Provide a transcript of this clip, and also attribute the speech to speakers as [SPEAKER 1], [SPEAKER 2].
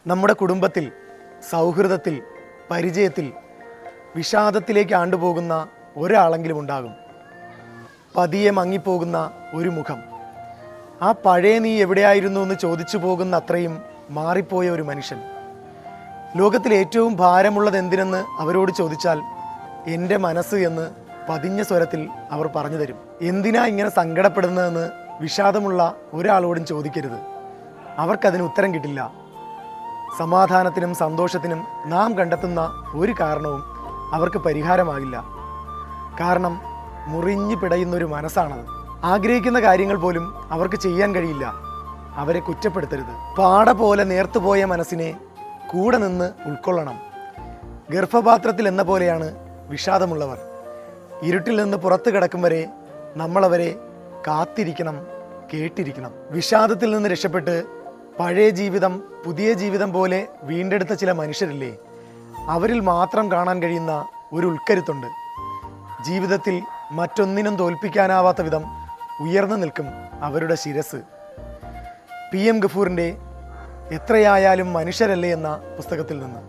[SPEAKER 1] നമ്മുടെ കുടുംബത്തിൽ, സൗഹൃദത്തിൽ, പരിചയത്തിൽ വിഷാദത്തിലേക്ക് ആണ്ടുപോകുന്ന ഒരാളെങ്കിലും ഉണ്ടാകും. പതിയെ മങ്ങിപ്പോകുന്ന ഒരു മുഖം, ആ പഴയ നീ എവിടെയായിരുന്നു എന്ന് ചോദിച്ചു പോകുന്ന അത്രയും മാറിപ്പോയ ഒരു മനുഷ്യൻ. ലോകത്തിൽ ഏറ്റവും ഭാരമുള്ളത് എന്തിനെന്ന് അവരോട് ചോദിച്ചാൽ എൻ്റെ മനസ്സ് എന്ന് പതിഞ്ഞ സ്വരത്തിൽ അവർ പറഞ്ഞു തരും. എന്തിനാ ഇങ്ങനെ സങ്കടപ്പെടുന്നതെന്ന് വിഷാദമുള്ള ഒരാളോടും ചോദിക്കരുത്, അവർക്കതിന് ഉത്തരം കിട്ടില്ല. സമാധാനത്തിനും സന്തോഷത്തിനും നാം കണ്ടെത്തുന്ന ഒരു കാരണവും അവർക്ക് പരിഹാരമാകില്ല. കാരണം മുറിഞ്ഞു പിടയുന്നൊരു മനസ്സാണത്. ആഗ്രഹിക്കുന്ന കാര്യങ്ങൾ പോലും അവർക്ക് ചെയ്യാൻ കഴിയില്ല. അവരെ കുറ്റപ്പെടുത്തരുത്. പാട പോലെ നേർത്തുപോയ മനസ്സിനെ കൂടെ നിന്ന് ഉൾക്കൊള്ളണം. ഗർഭപാത്രത്തിൽ എന്ന പോലെയാണ് വിഷാദമുള്ളവർ. ഇരുട്ടിൽ നിന്ന് പുറത്തു കിടക്കും വരെ നമ്മളവരെ കാത്തിരിക്കണം, കേട്ടിരിക്കണം. വിഷാദത്തിൽ നിന്ന് രക്ഷപ്പെട്ട് പഴയ ജീവിതം പുതിയ ജീവിതം പോലെ വീണ്ടെടുത്ത ചില മനുഷ്യരില്ലേ, അവരിൽ മാത്രം കാണാൻ കഴിയുന്ന ഒരു ഉൾക്കരുത്തുണ്ട്. ജീവിതത്തിൽ മറ്റൊന്നിനും തോൽപ്പിക്കാനാവാത്ത വിധം ഉയർന്നു നിൽക്കും അവരുടെ ശിരസ്. PM ഗഫൂറിൻ്റെ എത്രയായാലും മനുഷ്യരല്ലേ എന്ന പുസ്തകത്തിൽ നിന്ന്.